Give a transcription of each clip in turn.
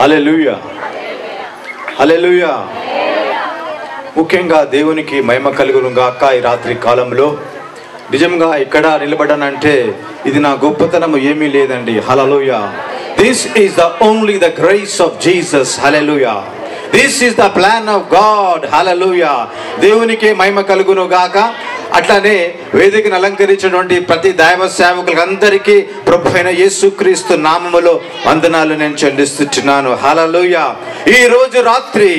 హల్లెలూయా, హల్లెలూయా. ముఖ్యంగా దేవునికి మహిమ కలుగును గాక. ఈ రాత్రి కాలంలో నిజంగా ఇక్కడ నిలబడ్డానంటే ఇది నా గొప్పతనము ఏమీ లేదండి. Hallelujah. This is the only the grace of Jesus. Hallelujah. This is the plan of God. Hallelujah. దేవునికి మహిమ కలుగును గాక. అట్లానే వేదికను అలంకరించినటువంటి ప్రతి దైవ సేవకులందరికీ ప్రభు అయిన యేసుక్రీస్తు నామములో వందనాలు నేను చెల్లిస్తున్నాను. హల్లెలూయా. ఈ రోజు రాత్రి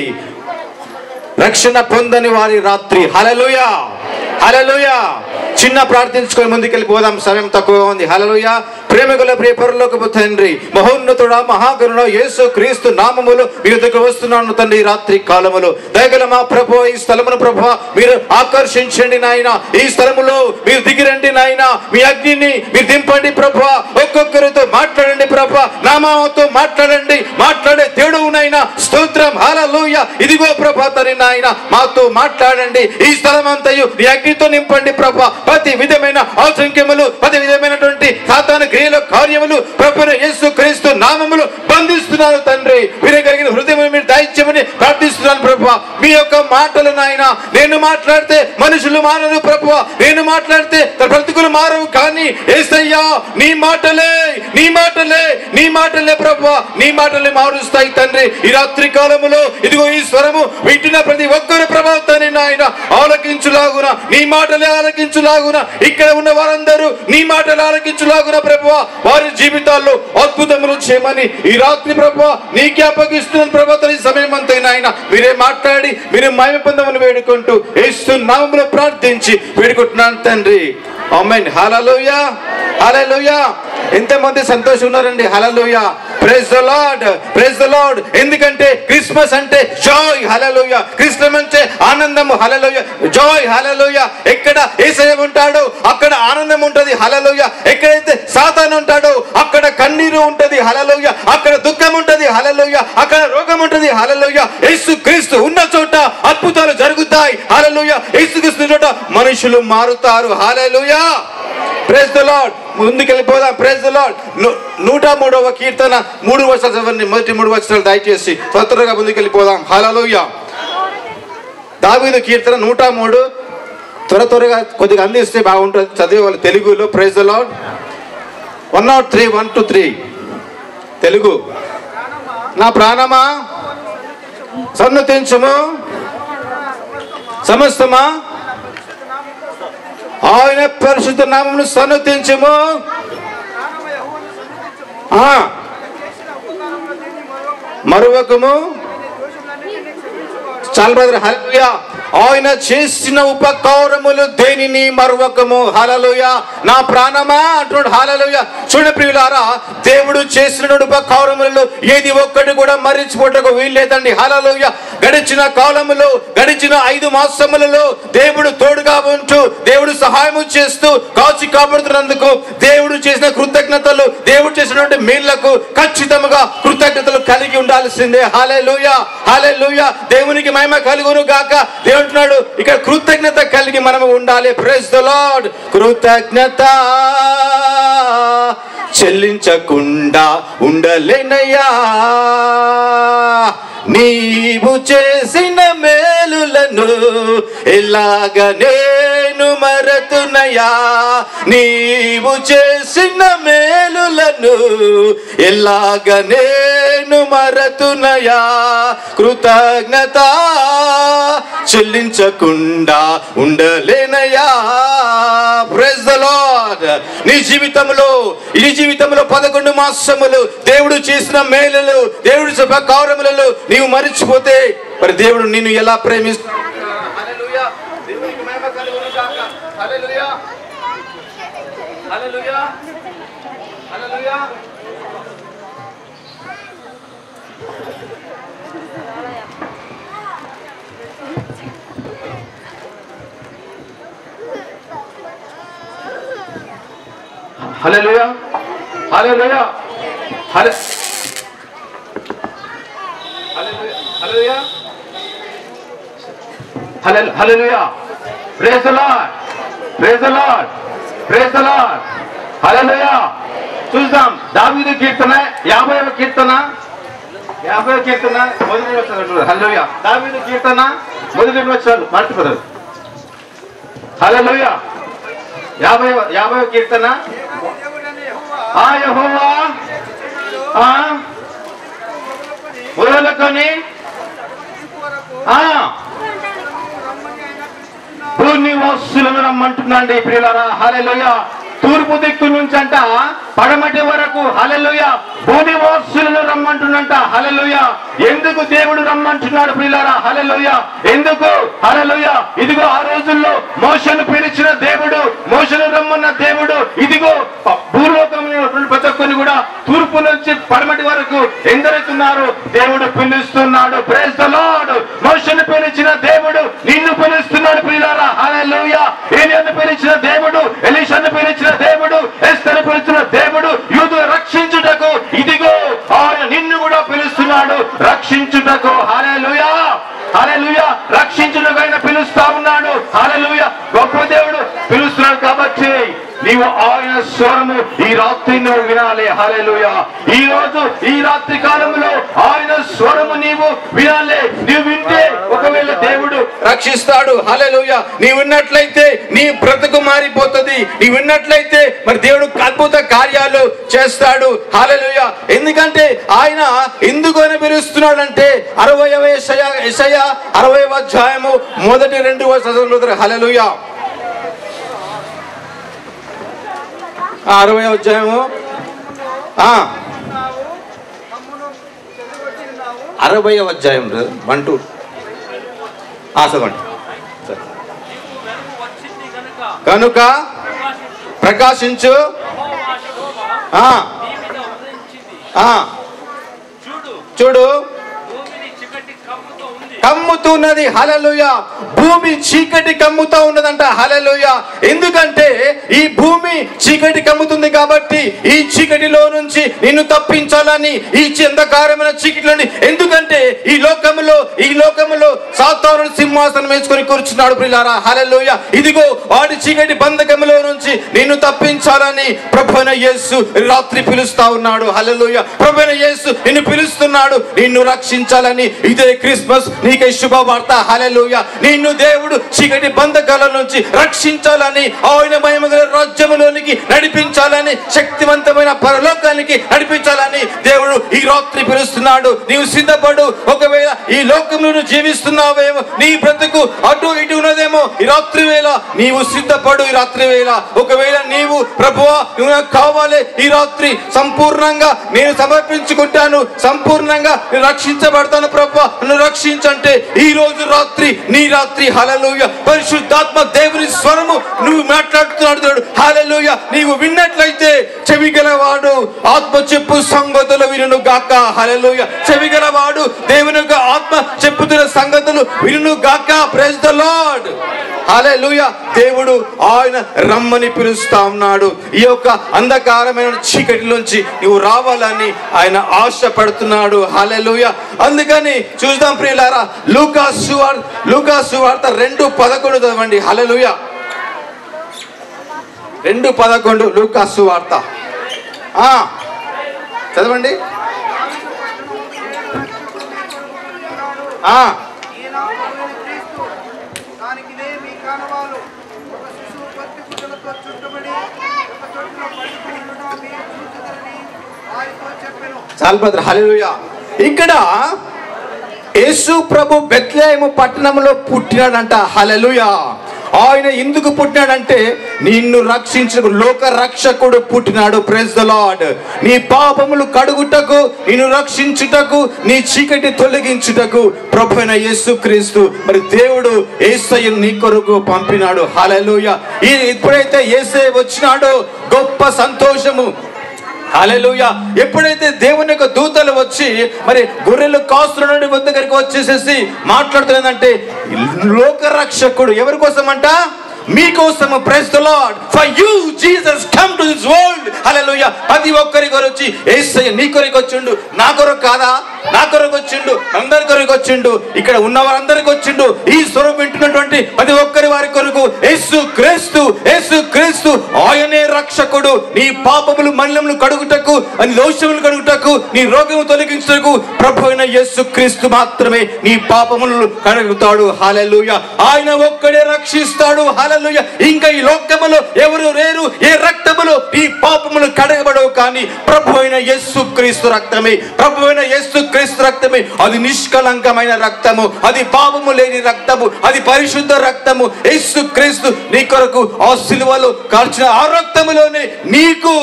రక్షణ పొందని వారి రాత్రి. హల్లెలూయా, హల్లెలూయా. చిన్న ప్రార్థించుకొని ముందుకెళ్ళిపోదాం, సమయం తక్కువ ఉంది. హల్లెలూయా. ప్రేమగల ప్రియ పరలోకపు తండ్రి, మహోన్నతుడా, మహాకరుణ యేసు క్రీస్తు నామములో మీ దగ్గరకు వస్తున్నాను తండ్రి. రాత్రి కాలములో దయగల మా ప్రభు, ఈ స్థలమును ప్రభు మీరు ఆకర్షించండి నాయన. ఈ స్థలములో మీరు దిగిరండి నాయన. మీ అగ్నిని మీరు దింపండి ప్రభు. ఒక్కొక్కరితో మాట్లాడండి ప్రభు. నామాతో మాట్లాడండి. మాట్లాడే దేవుడు నాయన. స్తోత్రం. హల్లెలూయా. ఇదిగో ప్రభు తండ్రి నాయన, మాతో మాట్లాడండి. ఈ స్థలం అంతయు నీ అగ్నితో నింపండి ప్రభు. ప్రతి విధమైన ఆశంక్యములు, ప్రతి విధమైనటువంటి సాతాను క్రియలు, కార్యములు ప్రభువైన యేసు క్రీస్తు నామములో బంధిస్తున్నాను తండ్రి. వినగలిగిన హృదయం మీరు దయచేయమని ప్రార్థిస్తున్నాను ప్రభువా. మీ యొక్క మాటలు నాయన, నేను మాట్లాడితే మనుషులు మారరు ప్రభువా. నేను మాట్లాడితే బ్రతుకులు మారవు. కానీ యేసయ్యా నీ మాటలే, నీ మాటలే, నీ మాటలే ప్రభువా, నీ మాటలే మారుస్తాయి తండ్రి. ఈ రాత్రి కాలములో ఇదిగో ఈ స్వరము వింటున్న ప్రతి ఒక్కరు ప్రభావితాన్ని నాయన ఆలకించులాగున, నీ మాటలే ఆలకించులాగున, ఇక్కడ ఉన్న వారందరూ నీ మాటలు ఆలకించులాగున ప్రభువా, వారి జీవితాల్లో అద్భుతములు చేయమని ఈ రాత్రి ప్రభువా నీకే అప్పగిస్తున్నాను ప్రభువా. ఈ సమయం అంతా నాయన మీరే మాట్లాడి మీరే మహిమ పొందమని వేడుకుంటూ యేసు నామములో ప్రార్థించి వేడుకుంటున్నాను తండ్రి. ఆమేన్. హల్లెలూయా, హల్లెలూయా. ఎంతమంది సంతోషం ఉన్నారండి. Hallelujah. Praise the lord, praise the lord. ఎందుకంటే క్రిస్మస్ అంటే జాయ్. హల్లెలూయా. క్రిస్మస్ అంటే ఆనందము. హల్లెలూయా. జాయ్. హల్లెలూయా. ఎక్కడ యేసయ్య ఉంటాడో అక్కడ ఆనందం ఉంటది. హల్లెలూయా. ఎక్కడైతే సాతాను ఉంటాడో అక్కడ కన్నీరు ఉంటది. హల్లెలూయా. అక్కడ దుఃఖం ఉంటది. హల్లెలూయా. అక్కడ రోగం ఉంటది. హల్లెలూయా. యేసుక్రీస్తు ఉన్న చోట అద్భుతాలు జరుగుతాయి. హల్లెలూయా. యేసుక్రీస్తు చోట మనుషులు మారుతారు. హల్లెలూయా. Praise the lord. ముందుకెళ్ళిపోదాం. Praise the lord. 103వ కీర్తన 3 వచనాలు చదవండి. మొదటి 3 వచనాలు దయచేసి త్వరగా ముందుకెళ్ళిపోదాం. హల్లెలూయా. దావీదు కీర్తన 103 త్వరగా కొద్దిగా అందిస్తే బాగుంటుంది. చదివే వాళ్ళు తెలుగులో. Praise the Lord. 103 1 to 3 తెలుగు. నా ప్రాణమా సన్నతించుము, సమస్తమా ఆయన పరిశుద్ధ నామమును సన్నతించుము. మరువకము. చాలా బ్రదర్. హల్లెలూయా. ఆయన చేసిన ఉపకారములు దేనిని మరువకము. హల్లెలూయా. నా ప్రాణమా అంటున్నాడు. హల్లెలూయా. చూడండి ప్రియులారా, దేవుడు చేసిన ఉపకారములలో ఏది ఒక్కటి కూడా మరిచిపోటకు వీల్లేదండి. హల్లెలూయా. గడిచిన కాలములో, గడిచిన 5 మాసములలో దేవుడు తోడుగా ఉంటూ, దేవుడు సహాయము చేస్తూ, కాచి కాపాడుతున్నందుకు దేవుడు చేసిన కృతజ్ఞతలు, దేవుడు చేసినటువంటి మేళ్లకు ఖచ్చితంగా కృతజ్ఞతలు కలిగి ఉండాల్సిందే. హల్లెలూయా, హల్లెలూయా. దేవునికి మహిమ కలుగును గాక. దేవుడు ఇక్కడ కృతజ్ఞత కలిగి మనము ఉండాలి. Praise the Lord. కృతజ్ఞత చెల్లించకుండా ఉండలేనయ్యా, నీవు చేసిన మేలులను ఎలాగ నేను మరతునయా, నీవు చేసిన మేలులను ఎలాగ నేను మరతునయా, కృతజ్ఞత చెల్లించకుండా ఉండలేనయా. Praise the lord. నీ జీవితంలో 11 మాసములు దేవుడు చేసిన మేలులు, దేవుడు ఉపకారములలో నీవు మరిచిపోతే మరి దేవుడు నిన్ను ఎలా ప్రేమిస్తాడు. హల్లెలూయా. దేవునికి మహిమ కలుగును గాక. Hallelujah, hallelujah, hallelujah. Hallelujah, hallelujah, hallelujah, hallelujah. Praise the lord, praise the lord, praise the lord. Hallelujah. చూద్దాం దావీదు కీర్తన 50వ కీర్తన 50వ కీర్తన మొదటి వచనం. హల్లెలూయా. దావీదు కీర్తన మొదటి వచనాలు మర్చిపోతారు. హల్లెలూయా. 50వ కీర్తన. యెహోవా మొదలుకొని భూనివాసులను రమ్మంటున్నాండి ప్రియులారా. హల్లెలూయా. తూర్పు దిక్కు నుంచి అంట పడమటి వరకు హల్లెలూయా భూనివాసులను రమ్మంటున్నంట. హల్లెలూయా. ఎందుకు దేవుడు రమ్మంటున్నాడు ప్రియులారా? హల్లెలూయా. ఎందుకు? హల్లెలూయా. ఇదిగో ఆ రోజుల్లో మోషేను పిలిచిన దేవుడు, మోషేను రమ్మన్న దేవుడు, ఇదిగో భూలోకంలో ప్రతి ఒక్కరిని కూడా తూర్పు నుంచి పడమటి వరకు ఎందరైతున్నారు దేవుడు పిలుస్తున్నాడు. Praise the Lord. మోషేను పిలిచిన దేవుడు నిన్ను పిలుస్తున్నాడు ప్రియులారా. హల్లెలూయా. ఏలియాను పిలిచిన దేవుడు, ఎలీషాను పిలిచిన దేవుడు, ఎస్తేరును పిలిచిన దేవుడు యూదులను రక్షించుటకు ఇదిగో ఆయన నిన్ను కూడా పిలుస్తున్నాడు రక్షించుటకు. హల్లెలూయా. హల్లెలూయా. రక్షించుటకు ఆయన పిలుస్తా ఉన్నాడు. హల్లెలూయా. గొప్ప దేవుడు పిలుస్తున్నాడు కాబట్టి నీవు ఆయన స్వరము ఈ రాత్రి నువ్వు వినాలి. హల్లెలూయా. ఈ రోజు ఈ రాత్రి కాలంలో ఆయన స్వరము నీవు వినాలి. నీవు వింటే ఒకవేళ దేవుడు రక్షిస్తాడు. హల్లెలూయా. నీవు విన్నట్లయితే నీ బ్రతుకు మారిపోతుంది. నీవు విన్నట్లయితే మరి దేవుడు అద్భుత కార్యాలు చేస్తాడు. హల్లెలూయా. ఎందుకంటే ఆయన ఎందుకు అని పిలుస్తున్నాడు అంటే 60వ యెషయా 60వ అధ్యాయము మొదటి 2 వచనాలు. హల్లెలూయా. 60వ అధ్యాయము 60వ అధ్యాయం 1 చదవండి. కనుక ప్రకాశించు చూడు కమ్ముతున్నది. హల్లెలూయా. భూమి చీకటి కమ్ముతా ఉన్నదంట. హల్లెలూయా. ఎందుకంటే ఈ భూమి చీకటి కమ్ముతుంది కాబట్టి ఈ చీకటిలో నుంచి నిన్ను తప్పించాలని ఈ అంధకారమైన చీకటిలోని, ఎందుకంటే ఈ లోకములో సాతానుడు సింహాసనం వేసుకొని కూర్చున్నాడు ప్రియులారా. హల్లెలూయా. ఇదిగో వాడి చీకటి బంధకములో నుంచి నిన్ను తప్పించాలని ప్రభువైన యేసు రాత్రి పిలుస్తా ఉన్నాడు. హల్లెలూయా. ప్రభువైన యేసు నిన్ను పిలుస్తున్నాడు నిన్ను రక్షించాలని. ఇదే క్రిస్మస్ నీకే శుభవార్త. హల్లెలూయా. నిన్ను దేవుడు చీకటి బంధకాల నుంచి రక్షించాలని, ఆయన మహిమగల రాజ్యములోనికి నడిపించాలని, శక్తివంతమైన పరలోకానికి నడిపించాలని దేవుడు ఈ రాత్రి పిలుస్తున్నాడు. నీవు సిద్ధపడు. ఒకవేళ ఈ లోకంలో జీవిస్తున్నావేమో, నీ బ్రతుకు అటు ఇటు ఉన్నదేమో, ఈ రాత్రి వేళ నీవు సిద్ధపడు. ఈ రాత్రి వేళ ఒకవేళ నీవు ప్రభువా నువ్వు నాకు కావాలి, ఈ రాత్రి సంపూర్ణంగా నేను సమర్పించుకుంటాను, సంపూర్ణంగా నేను రక్షించబడతాను ప్రభువా నన్ను రక్షించంటే ఈ రోజు రాత్రి నీ రాత్రి. హల్లెలూయా. పరిశుద్ధాత్మ దేవుని స్వరము నువ్వు మాట్లాడుతున్నాడు. హల్లెలూయా. నీవు విన్నట్లయితే చెవిగలవాడు ఆత్మ చెప్పు సంగతులు వినును గాక. హల్లెలూయా. చెవిగలవాడు దేవుని యొక్క ఆత్మ చెప్పుతున్న సంగతులు వినును గాక. Praise the lord. హల్లెలూయా. దేవుడు ఆయన రమ్మని పిలుస్తా ఉన్నాడు. ఈ యొక్క అంధకారమైన చీకటిలోంచి నువ్వు రావాలని ఆయన ఆశపడుతున్నాడు. హల్లెలూయా. అందుకని చూద్దాం ప్రియులారా, లూకా సువార్త 2:11 చదవండి. హల్లెలూయా. 2:11 లూకా సువార్త చదవండి. చాలు బ్రదర్. హల్లెలూయా. ఇక్కడ యేసు ప్రభు బెత్లెహేము పట్టణంలో పుట్టినాడంట. హల్లెలూయా. ఆయన ఎందుకు పుట్టినాడంటే నిన్ను రక్షించు లోక రక్షకుడు పుట్టినాడు. Praise the lord. నీ పాపములు కడుగుటకు, నిన్ను రక్షించుటకు, నీ చీకటి తొలగించుటకు ప్రభువైన యేసుక్రీస్తు మరి దేవుడు యేసయ్యను నీ కొరకు పంపినాడు. హల్లెలూయా. ఎప్పుడైతే యేసయ్య వచ్చినాడో గొప్ప సంతోషము. హల్లెలూయా. ఎప్పుడైతే దేవుని యొక్క దూతలు వచ్చి మరి గొర్రెలు కాస్తున్న దగ్గరికి వచ్చేసేసి మాట్లాడుతుందంటే లోక రక్షకుడు ఎవరి కోసం అంట? మీకోసము. Praise the lord. For you Jesus come to this world. Hallelujah. ప్రతి ఒక్కరి కొరకు యేసయ్య నీ కొరకు వచ్చిండు. నా కొరకు కాదా? నా కొరకు వచ్చిండు, అందరి కొరకు వచ్చిండు, ఇక్కడ ఉన్న వారందరికి వచ్చిండు. ఈ స్వరం వింటున్నటువంటి ప్రతి ఒక్కరి వారి కొరకు యేసు క్రీస్తు ఆయనే రక్షకుడు. నీ పాపములు మలినములు కడుగుటకు, నీ దోషములు కడుగుటకు, నీ రోగము తొలగించుటకు ప్రభు అయిన యేసుక్రీస్తు మాత్రమే నీ పాపములను కడుగుతాడు. హల్లెలూయా. ఆయన ఒక్కడే రక్షిస్తాడు. హల్లెలూయా. ఇంకా ఈ లోకములో ఎవరు లేరు. ఏ రక్తములో ఈ పాపములు కడగబడవు, కానీ ప్రభు అయిన యేసుక్రీస్తు రక్తమే. ప్రభు అయిన యేసుక్రీస్తు రక్తమే. అది నిష్కలంకమైన రక్తము, అది పాపము లేని రక్తము, అది పరిశుద్ధ రక్తము. యేసుక్రీస్తు నీ కొరకు ఆ సిలువలో కాల్చిన ఆ రక్తములోనే నీకు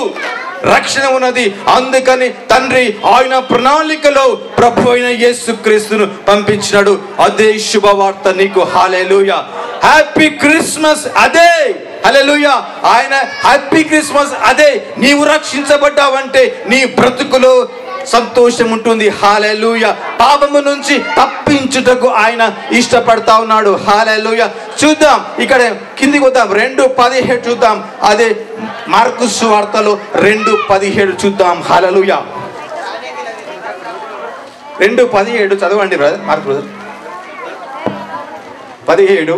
రక్షణ ఉన్నది. అందుకని తండ్రి ఆయన ప్రణాళికలో ప్రభు అయిన యేసుక్రీస్తును పంపించినాడు. అదే శుభవార్త నీకు. హల్లెలూయా. హ్యాపీ క్రిస్మస్ అదే. హల్లెలూయా. ఆయన హ్యాపీ క్రిస్మస్ అదే. నీవు రక్షించబడ్డావంటే నీ బ్రతుకులో సంతోషం ఉంటుంది. హల్లెలూయా. పాపము నుంచి తప్పించుటకు ఆయన ఇష్టపడతా ఉన్నాడు. హల్లెలూయా. చూద్దాం, ఇక్కడ కిందికి వద్దాం. 2:17 చూద్దాం. అదే మార్కు సువార్తలో 2:17 చూద్దాం. హల్లెలూయా. 2:17 చదవండి బ్రదర్. Mark brother 17.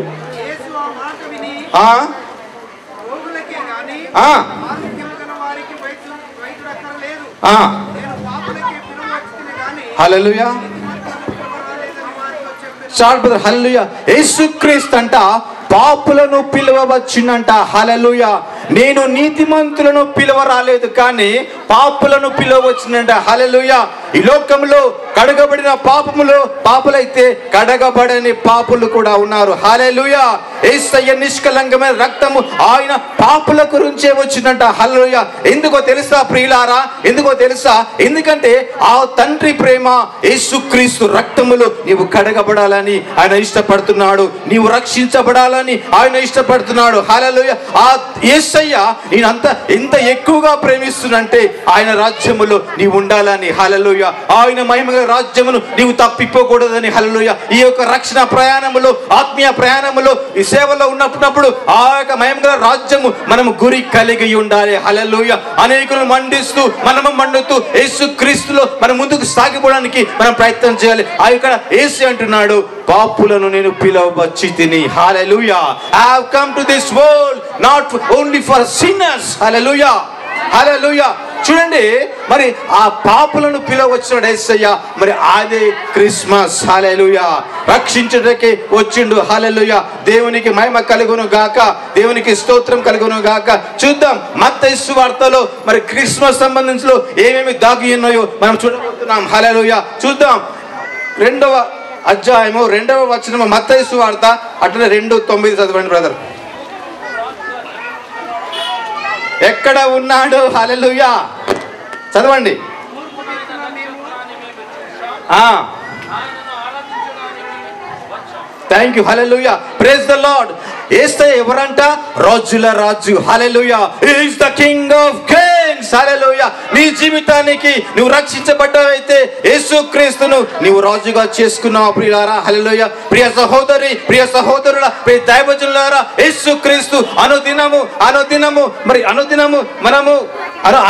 హల్లెలూయా. చాలు బ్రదర్. హల్లెలూయా. యేసుక్రీస్తు అంట పాపులను పిలువవచ్చునంట. హల్లెలూయా. నేను నీతిమంతులను పిలువ రాలేదు, కానీ పాపులను పిలువవచ్చునంట. హల్లెలూయా. ఈ లోకంలో కడగబడిన పాపులైతే కడగబడని పాపులు కూడా ఉన్నారు. హల్లెలూయా. యేసయ్య నిష్కలంకమైన రక్తము ఆయన పాపుల గురించే వచ్చిందంట. హల్లెలూయా. ఎందుకో తెలుసా ప్రియులారా? ఎందుకో తెలుసా? ఎందుకంటే ఆ తండ్రి ప్రేమ యేసుక్రీస్తు రక్తములో నీవు కడగబడాలని ఆయన ఇష్టపడుతున్నాడు. నీవు రక్షించబడాలని ఆయన ఇష్టపడుతున్నాడు. హల్లెలూయా. ఆ యేసయ్య నేను ఎంత ఎక్కువగా ప్రేమిస్తున్నంటే ఆయన రాజ్యములో నీవు ఉండాలని. హల్లెలూయా. ఆయన మహిమ రాజ్యమును నీవు తప్పిపోకూడదని. హల్లెలూయా. ఈ యొక్క రక్షణ ప్రయాణములో, ఆత్మీయ ప్రయాణములో, ఈ సేవలో ఉన్నప్పుడు ఆ యొక్క మహిమ రాజ్యము మనము గురి కలిగి ఉండాలి. హల్లెలూయా. అనేకులను మండిస్తూ మనము మండుతూ యేసుక్రీస్తులో మనం ముందుకు సాగిపోవడానికి మనం ప్రయత్నం చేయాలి. ఆ యొక్క యేసు అంటున్నాడు, పాపులను నేను పిలవచ్చి తిని. హల్లెలూయా. I have come to this world not only for sinners. హల్లెలూయా. హల్లెలూయా. చూడండి, మరి ఆ పాపులను పిలవచ్చున్నాడు యేసయ్య. మరి అదే క్రిస్మస్. హల్లెలూయా. రక్షించుటకే వచ్చిండు. హల్లెలూయా. దేవునికి మహిమ కలుగును గాక, దేవునికి స్తోత్రం కలుగును గాక. చూద్దాం మత్తయి సువార్తలో మరి క్రిస్మస్ సంబంధించిన ఏమేమి దాగి ఉన్నాయో మనం చూడబోతున్నాం. హల్లెలూయా. చూద్దాం 2వ అధ్యాయము 2వ వచనము మత్తయి సువార్త అట్లనే 2:9 చదవండి బ్రదర్. ఎక్కడ ఉన్నాడు? హల్లెలూయా. చదవండి. Thank you. Hallelujah. Praise the lord. Yesayya ఎవరంట? రాజుల రాజు. Hallelujah. He is the king of kings. Hallelujah. నీ జీవితానికి నువ్వు రక్షించబడ్డావైతే యేసుక్రీస్తును నీవు రాజుగా చేసుకున్నావు ప్రియులారా. హల్లెలూయా. ప్రియ సహోదరి, ప్రియ సహోదరుల, ప్రియ దైవజనులారా, యేసుక్రీస్తు అనుదినము మరి అనుదినము మనము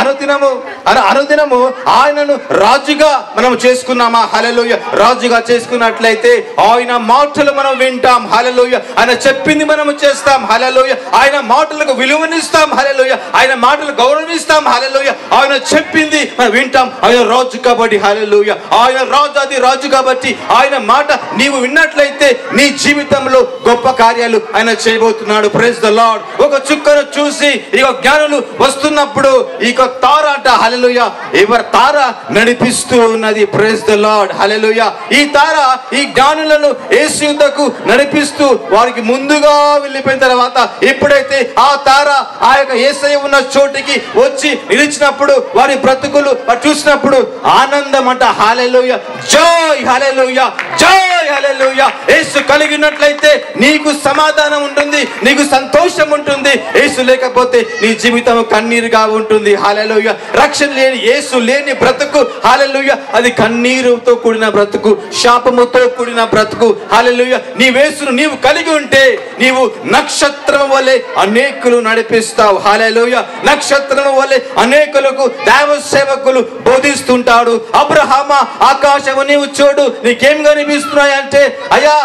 అనుదినము ఆయనను రాజుగా మనం చేసుకున్నామా? హల్లెలూయా. రాజుగా చేసుకున్నట్లయితే ఆయన మాటలు మనం వింటాం. హల్లెలూయా. ఆయన చెప్పింది మనము చేస్తాం. హల్లెలూయా. ఆయన మాటలకు విలువనిస్తాం. హల్లెలూయా. ఆయన మాటలు గౌరవిస్తాం. హల్లెలూయా. ఆయన చెప్పింది మనం వింటాం. ఆయన రాజు కాబట్టి. హల్లెలూయా. ఆయన రాజు కాబట్టి ఆయన మాట నీవు విన్నట్లయితే నీ జీవితంలో గొప్ప కార్యాలు ఆయన చేయబోతున్నాడు. Praise the Lord. ఒక చుక్కను చూసి ఇక జ్ఞానులు వస్తున్నప్పుడు ఇక తార అంట. హల్లెలూయా. ఎవరు తార నడిపిస్తూ ఉన్నది. Praise the lord. హల్లెలూయా. ఈ తార ఈ జ్ఞానులను యేసు యుద్ధకు నడిపిస్తూ వారికి ముందుగా వెళ్ళిపోయిన తర్వాత ఎప్పుడైతే ఆ తార ఆ యొక్క యేసయ్య ఉన్న చోటికి వచ్చి నిలిచినప్పుడు వారి బ్రతుకులు చూసినప్పుడు ఆనందం అంట. హల్లెలూయా. జాయ్. హల్లెలూయా. జాయ్. హల్లెలూయా. యేసు కలిగినట్లయితే నీకు సమాధానం ఉంటుంది, నీకు సంతోషం ఉంటుంది. యేసు లేకపోతే నీ జీవితం కన్నీరుగా ఉంటుంది. హల్లెలూయా. రక్షణ లేని, యేసు లేని బ్రతుకు హల్లెలూయా అది కన్నీరుతో కూడిన బ్రతుకు, శాపముతో కూడిన బ్రతుకు. హల్లెలూయా. నీ యేసును నీవు కలిగి ఉంటే నీవు నక్షత్రం వలె అనేకులు నడిపిస్తావు. హల్లెలూయా. నక్షత్రం వలె అనేకులకు దైవ సేవకులు బోధిస్తుంటాడు. అబ్రహామా, ఆకాశము నీవు చూడు, నీకేం కనిపిస్తున్నాయి అంటే, అయ్యా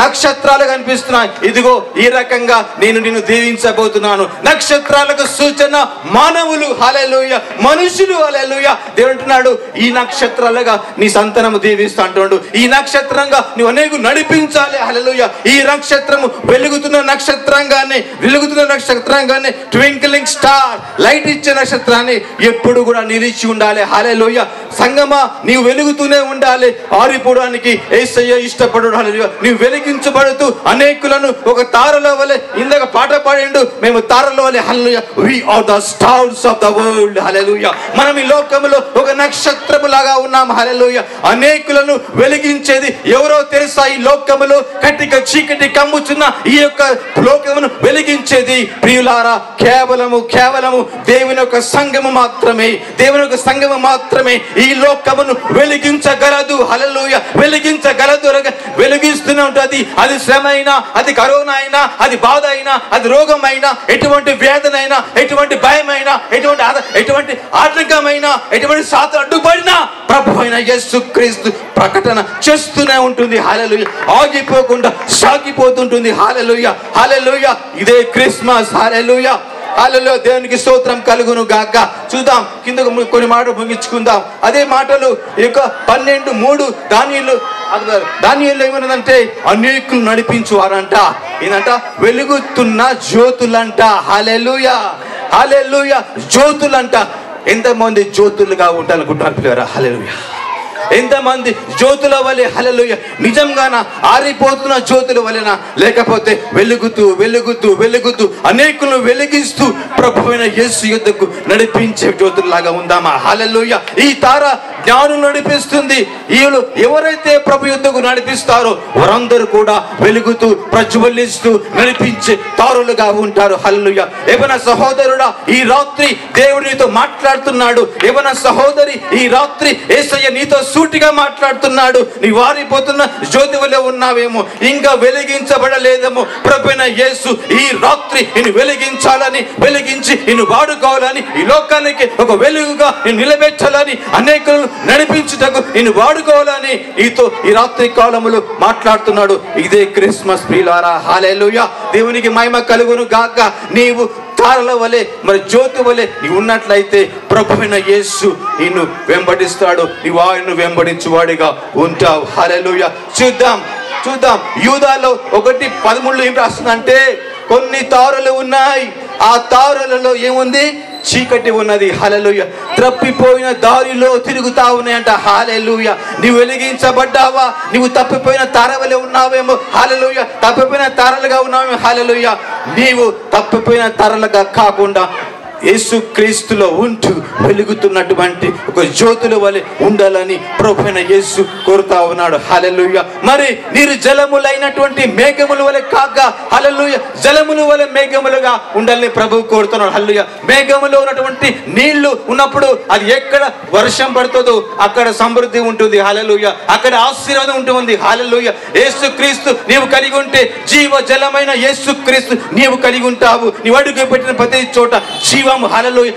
నక్షత్రాలు కనిపిస్తున్నాయి. ఇదిగో ఈ రకంగా నేను నిన్ను దీవించబోతున్నాను. నక్షత్రాలకు సూచన మానవులు. హల్లెలూయా. మనుషులు. హల్లెలూయా. దేవుడు అంటున్నాడు ఈ నక్షత్రాలుగా నీ సంతానము దీవిస్తా అంటున్నాడు. ఈ నక్షత్రంగా నువ్వు అనేక నడిపించాలి. హల్లెలూయా. ఈ నక్షత్రము వెలుగుతున్న నక్షత్రంగానే ట్వింక్లింగ్ స్టార్, లైట్ ఇచ్చే నక్షత్రాన్ని ఎప్పుడు కూడా నిలిచి ఉండాలి. హల్లెలూయా. సంగమా నీవు వెలుగుతూనే ఉండాలి. ఆరిపోవడానికి యేసయ్య ఇష్టపడు. హల్లెలూయా. నీవు వెలిగించబడుతూ అనేకులను ఒక తారల వలె, ఇందాక పాట పాడిండు, మేము తారల వలె. Hallelujah. We are the stars of the world. Hallelujah. మనం ఈ లోకంలో ఒక నక్షత్రము లాగా ఉన్నాం. హల్లెలూయా. అనేకులను వెలిగించేది ఎవరో తెలుసా? ఈ లోకములో కటిక చీకటి కమ్ముచున్న ఈ యొక్క లోకమును వెలిగించేది ప్రియులారా కేవలము దేవుని యొక్క సంఘము మాత్రమే. దేవుని యొక్క సంఘము మాత్రమే ఈ లోకమును వెలిగించగలదు. హల్లెలూయా. వెలిగించగలదు. వెలిగిస్తూనే ఉంటుంది. అది శ్రమ అయినా, అది కరోనా అయినా, అది బాధ అయినా, అది రోగం అయినా, ఎటువంటి వేదన అయినా, ఎటువంటి భయం అయినా, ఎటువంటి ఆటంకమైనా, ఎటువంటి సాత అడ్డుపడినా ప్రభు అయిన యేసుక్రీస్తు ప్రకటన చేస్తూనే ఉంటుంది. హల్లెలూయా. ఆగిపోకుండా సాగిపోతుంటుంది. హల్లెలూయా. హల్లెలూయా. ఇదే క్రిస్మస్. హల్లెలూయా. హల్లెలూయా. దేవునికి స్తోత్రం కలుగును గాక. చూద్దాం కిందకు కొన్ని మాటలు ముగించుకుందాం. అదే మాటలు ఈ యొక్క 12:3 దానియేలు ఏమన్నదంటే అనేకులు నడిపించువారంట. ఏంటంట? వెలుగుతున్న జ్యోతులంట. హల్లెలూయా. హల్లెలూయా. జ్యోతులంట. ఎంతమంది జ్యోతులుగా ఉంటారనుకుంటున్నారు పిల్లరా? హల్లెలూయా. ఎంతమంది జ్యోతుల వలె? హల్లెలూయా. నిజంగాన ఆరిపోతున్న జ్యోతుల వలెనా, లేకపోతే వెలుగుతూ అనేకులను వెలిగిస్తూ ప్రభువైన యేసు యుద్ధకు నడిపించే జ్యోతుల్లాగా ఉందామా? హల్లెలూయా. ఈ తార జ్ఞానులు నడిపిస్తుంది. వీళ్ళు ఎవరైతే ప్రభు యుద్ధకు నడిపిస్తారో వారందరూ కూడా వెలుగుతూ ప్రజ్వలిస్తూ నడిపించే తారులుగా ఉంటారు. హల్లెలూయా. ఏవన సహోదరుడా, ఈ రాత్రి దేవుడు నీతో మాట్లాడుతున్నాడు. ఏవన సహోదరి, ఈ రాత్రి యేసయ్య నీతో సూటిగా మాట్లాడుతున్నాడు. నీ వారిపోతున్న జ్యోతి వలె ఉన్నావేమో, ఇంకా వెలిగించబడలేదేమో. ప్రభువైన యేసు ఈ రాత్రి నిన్ను వెలిగించి నిన్ను వాడుకోవాలని, ఈ లోకానికి ఒక వెలుగుగా నిన్ను నిలబెట్టాలని, అనేకులను నడిపించుటకు నిన్ను వాడుకోవాలని నీతో ఈ రాత్రి కాలములో మాట్లాడుతున్నాడు. ఇదే క్రిస్మస్ ప్రియులారా. హల్లెలూయా. దేవునికి మహిమ కలుగును గాక. నీవు తారల వలె, మరి జ్యోతి వలె నీవు ఉన్నట్లయితే ప్రభువైన యేసు నిన్ను వెంబడిస్తాడు. నీవు ఆయన్ను వెంబడించువాడిగా ఉంటావు. హల్లెలూయా. చూద్దాం యూదాలో 1:13 ఏం రాస్తుందంటే, కొన్ని తారులు ఉన్నాయి. ఆ తారులలో ఏముంది? చీకటి ఉన్నది. హల్లెలూయా. తప్పిపోయిన దారిలో తిరుగుతా ఉన్నాయంట. హల్లెలూయా. నీవు వెలిగించబడ్డావా? నీవు తప్పిపోయిన తారవలే ఉన్నావేమో. హల్లెలూయా. తప్పిపోయిన తారలుగా ఉన్నావేమో. హల్లెలూయా. నీవు తప్పిపోయిన తారలుగా కాకుండా యేసుక్రీస్తులో ఉంటూ వెలుగుతున్నటువంటి ఒక జ్యోతుల వలె ఉండాలని ప్రభువైన యేసు కోరుతా ఉన్నాడు. హల్లెలూయా. మరి నీరు జలములైనటువంటి మేఘముల వలె కాక, హల్లెలూయా, జలముల వలె మేఘములుగా ఉండాలని ప్రభువు కోరుతున్నాడు. హల్లెలూయా. మేఘములో ఉన్నటువంటి నీళ్లు ఉన్నప్పుడు అది ఎక్కడ వర్షం పడుతుందో అక్కడ సమృద్ధి ఉంటుంది. హల్లెలూయా. అక్కడ ఆశీర్వాదం ఉంటుంది. హల్లెలూయా. యేసుక్రీస్తు నీవు కలిగి ఉంటే, జీవ జలమైన యేసుక్రీస్తు నీవు కలిగి ఉంటావు. నీవు అడుగు పెట్టిన ప్రతి చోట జీవ. Hallelujah.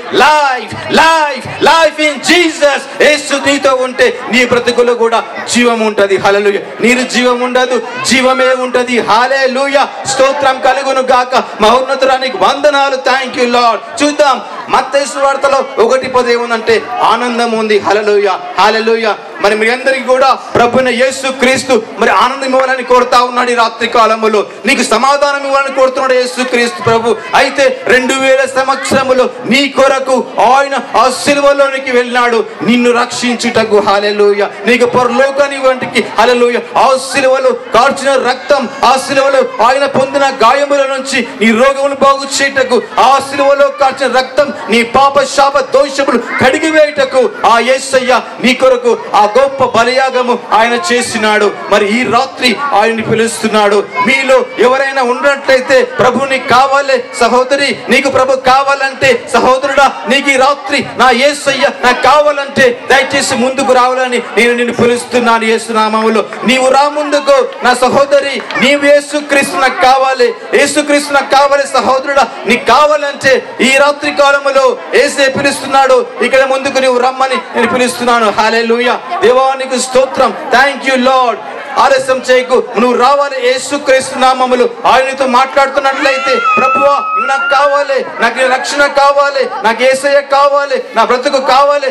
Life in Jesus. Yesu నీతో ఉంటే నీ బ్రతుకులో కూడా జీవం ఉంటది. హల్లెలూయా. నీరు జీవం ఉండదు, జీవమే ఉంటది. హల్లెలూయా. స్తోత్రం కలుగును గాక. మహోన్నతురానికి వందనాలు. Thank you lord. చూద్దాం మత్తయి సువార్తలో 1:10 ఏముందంటే ఆనందం ఉంది. హల్లెలూయా. హల్లెలూయా. మరి మీ అందరికీ కూడా ప్రభువైన యేసుక్రీస్తు మరి ఆనందం ఇవ్వాలని కోరుతా ఉన్నాడు. ఈ రాత్రి కాలములో నీకు సమాధానం ఇవ్వాలని కోరుతున్నాడు యేసుక్రీస్తు ప్రభు. అయితే 2000 సంవత్సరములో నీ కొరకు ఆయన ఆ సిలువలోనికి వెళ్ళినాడు నిన్ను రక్షించుటకు. హల్లెలూయా. నీకు పరలోకాన్ని వంటికి. హల్లెలూయా. ఆ సిలువలో కార్చిన రక్తం, ఆ సిలువలో ఆయన పొందిన గాయముల నుంచి నీ రోగములు బాగు చేయుటకు, ఆ సిలువలో కార్చిన రక్తం నీ పాప శాప దోషములు కడిగివేయుటకు ఆ యేసయ్య నీ కొరకు ఆ గొప్ప బలియాగము ఆయన చేసినాడు. మరి ఈ రాత్రి ఆయన్ని పిలుస్తున్నాడు. మీలో ఎవరైనా ఉన్నట్లయితే ప్రభు నీకు కావాలి, సహోదరి నీకు ప్రభు కావాలంటే, సహోదరుడా నీకు ఈ రాత్రి నా యేసయ్య నాకు కావాలంటే దయచేసి ముందుకు రావాలని నేను నిన్ను పిలుస్తున్నాను యేసు నామములో. నీవు రా ముందుకు నా సహోదరి. నీవు యేసుక్రీస్తు నాకు కావాలి, యేసుక్రీస్తు నాకు కావాలి. సహోదరుడా నీకు కావాలంటే ఈ రాత్రి కాలములో యేసే పిలుస్తున్నాడు. ఇక్కడ ముందుకు నీవు రమ్మని నేను పిలుస్తున్నాను. హల్లెలూయా. దేవానికి స్తోత్రం. Thank you lord. ఆలస్యం చేయకు, నువ్వు రావాలి. యేసుక్రీస్తు నామములో ఆయనతో మాట్లాడుతున్నట్లయితే, ప్రభువా ఇవి నాకు కావాలి, నాకు రక్షణ కావాలి, నాకు యేసయ్య కావాలి, నా బ్రతుకు కావాలి.